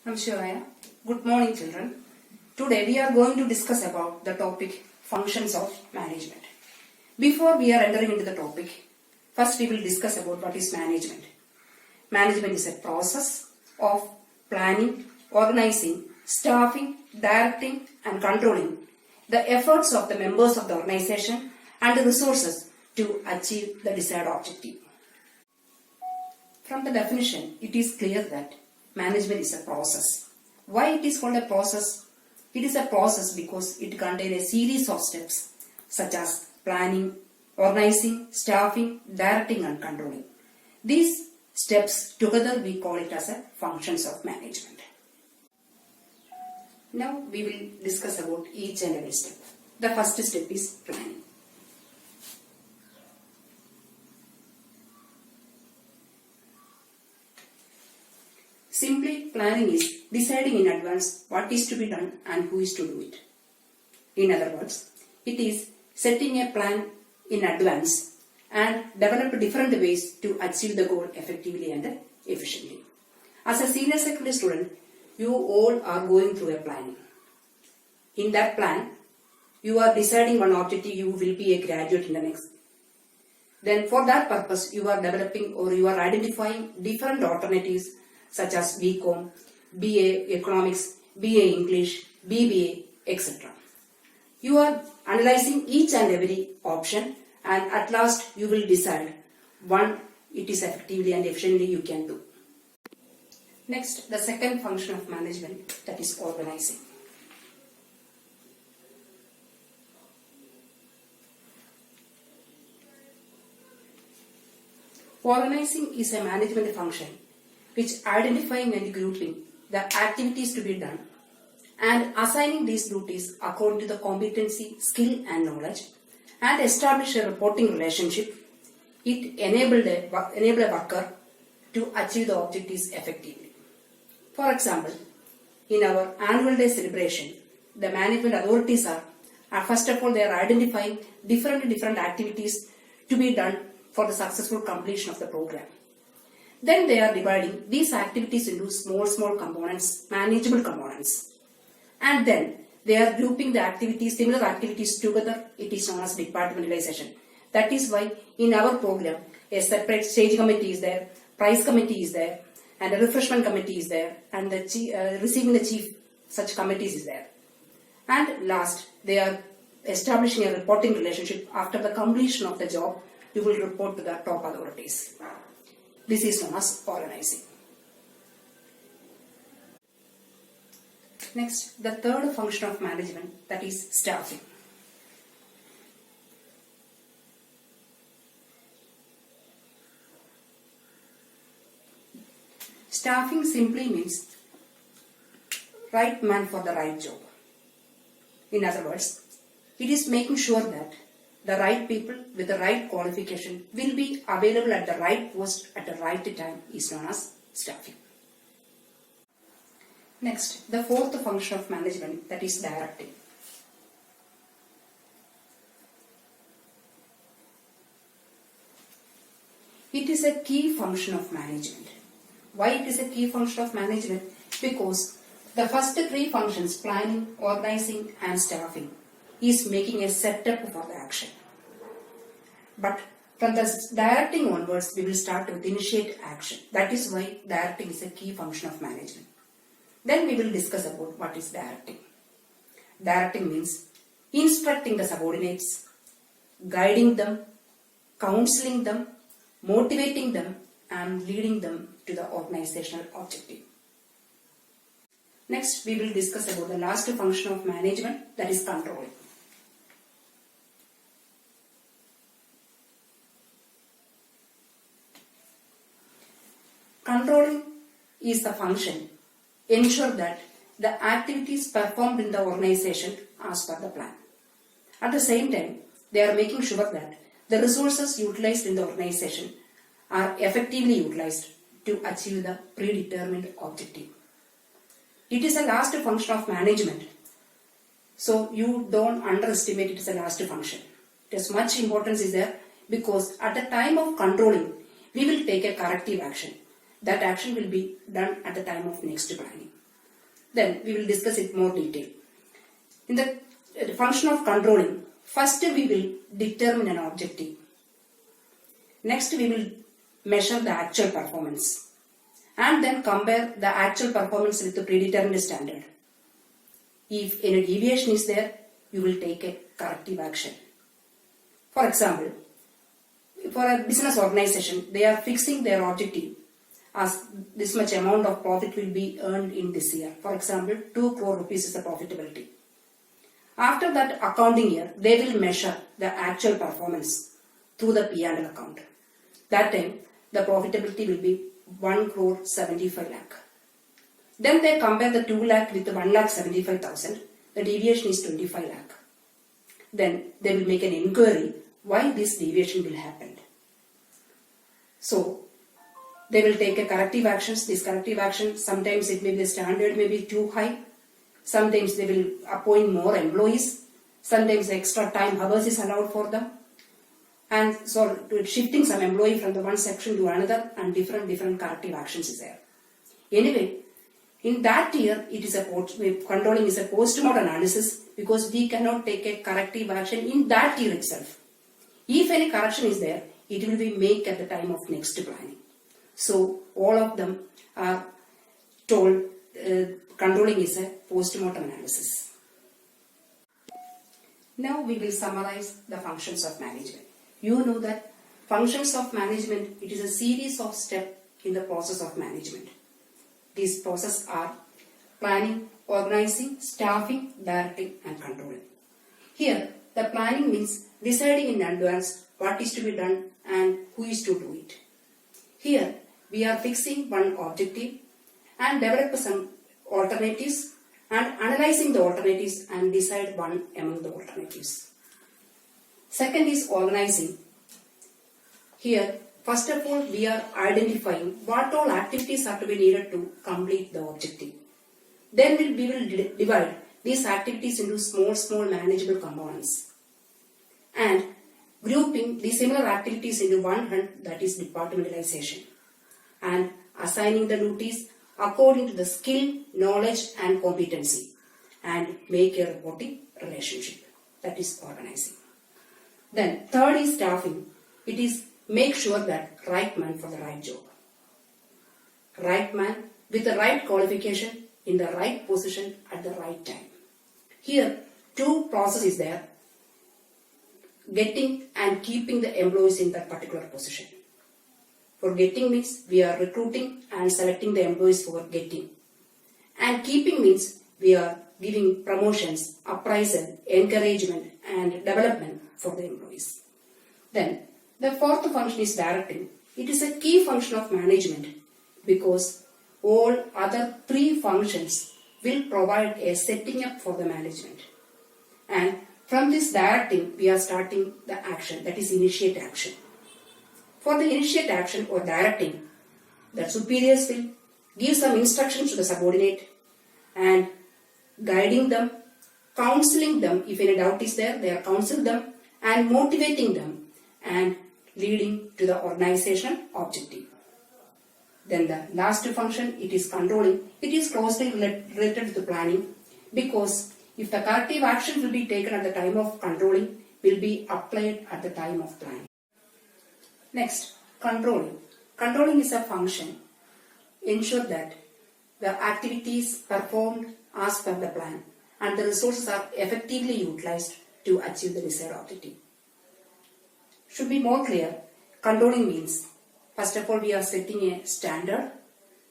I'm Shivaya. Good morning, children. Today we are going to discuss about the topic functions of management. Before we are entering into the topic, first we will discuss about what is management. Management is a process of planning, organizing, staffing, directing and controlling the efforts of the members of the organization and the resources to achieve the desired objective. From the definition, it is clear that management is a process. Why it is called a process? It is a process because it contains a series of steps such as planning, organizing, staffing, directing and controlling. These steps together we call it as a functions of management. Now we will discuss about each and every step. The first step is planning. Simply, planning is deciding in advance what is to be done and who is to do it. In other words, it is setting a plan in advance and develop different ways to achieve the goal effectively and efficiently. As a senior secondary student, you all are going through a planning. In that plan, you are deciding one objective, you will be a graduate in the next. Then for that purpose, you are developing or you are identifying different alternatives such as BCom, BA Economics, BA English, BBA, etc. You are analyzing each and every option and at last you will decide one it is effectively and efficiently you can do. Next, the second function of management, that is organizing. Organizing is a management function which identifying and grouping the activities to be done and assigning these duties according to the competency, skill and knowledge and establish a reporting relationship. It enabled a worker to achieve the objectives effectively. For example, in our annual day celebration, the management authorities are first of all they are identifying different activities to be done for the successful completion of the program. Then they are dividing these activities into small components, manageable components. And then they are grouping the activities, similar activities together. It is known as departmentalization. That is why in our program, a separate stage committee is there, prize committee is there, and a refreshment committee is there, and the receiving the chief, such committees is there. And last, they are establishing a reporting relationship. After the completion of the job, you will report to the top authorities. This is known as organizing. Next, the third function of management, that is staffing. Staffing simply means right man for the right job. In other words, it is making sure that the right people with the right qualification will be available at the right post at the right time is known as staffing. Next, the fourth function of management, that is directing. It is a key function of management. Why it is a key function of management? Because the first three functions, planning, organizing and staffing, is making a setup for the action. But from the directing onwards, we will start to initiate action. That is why directing is a key function of management. Then we will discuss about what is directing. Directing means instructing the subordinates, guiding them, counseling them, motivating them and leading them to the organizational objective. Next, we will discuss about the last function of management, that is controlling. Controlling is the function ensure that the activities performed in the organization as per the plan. At the same time, they are making sure that the resources utilized in the organization are effectively utilized to achieve the predetermined objective. It is a last function of management. So you don't underestimate it as a last function. There's much importance is there because at the time of controlling, we will take a corrective action. That action will be done at the time of next planning. Then we will discuss it more detail. In the function of controlling, first we will determine an objective. Next we will measure the actual performance and then compare the actual performance with the predetermined standard. If any deviation is there, you will take a corrective action. For example, for a business organization, they are fixing their objective as this much amount of profit will be earned in this year. For example, 2 crore rupees is the profitability. After that accounting year, they will measure the actual performance through the P&L account. That time, the profitability will be 1 crore 75 lakh. Then they compare the 2 lakh with the 1 lakh 75,000. The deviation is 25 lakh. Then they will make an inquiry why this deviation will happen. So, they will take a corrective actions. This corrective action, sometimes it may be the standard may be too high. Sometimes they will appoint more employees. Sometimes extra time hours is allowed for them. And so shifting some employee from the one section to another, and different corrective actions is there. Anyway, in that year, it is controlling is a post-mortem analysis because we cannot take a corrective action in that year itself. If any correction is there, it will be made at the time of next planning. So all of them are told controlling is a post-mortem analysis. Now we will summarize the functions of management. You know that functions of management, it is a series of steps in the process of management. These processes are planning, organizing, staffing, directing and controlling. Here, the planning means deciding in advance what is to be done and who is to do it. Here, we are fixing one objective and develop some alternatives and analyzing the alternatives and decide one among the alternatives. Second is organizing. Here, first of all, we are identifying what all activities are to be needed to complete the objective. Then we will divide these activities into small manageable components and grouping the similar activities into one hand, that is departmentalization, and assigning the duties according to the skill, knowledge and competency and make a reporting relationship, that is organizing. Then third is staffing. It is make sure that right man for the right job. Right man with the right qualification in the right position at the right time. Here, two processes there. Getting and keeping the employees in that particular position. For getting means we are recruiting and selecting the employees for getting. And keeping means we are giving promotions, appraisal, encouragement and development for the employees. Then the fourth function is directing. It is a key function of management because all other three functions will provide a setting up for the management. And from this directing, we are starting the action, that is initiate action. For the initiate action or directing, the superiors will give some instructions to the subordinate and guiding them, counseling them. If any doubt is there, they are counseling them and motivating them and leading to the organizational objective. Then the last function, it is controlling. It is closely related to the planning because if the corrective action will be taken at the time of controlling, will be applied at the time of planning. Next, controlling. Controlling is a function. Ensure that the activities performed as per the plan and the resources are effectively utilized to achieve the desired objective. Should be more clear, controlling means, first of all, we are setting a standard,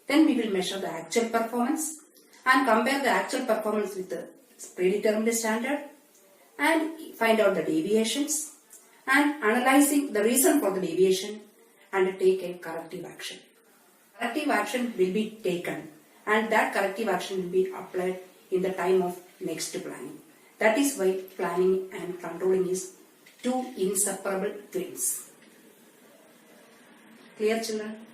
then we will measure the actual performance and compare the actual performance with the predetermined standard and find out the deviations and analyzing the reason for the deviation and take a corrective action. Corrective action will be taken and that corrective action will be applied in the time of next planning. That is why planning and controlling is two inseparable twins. Clear, children?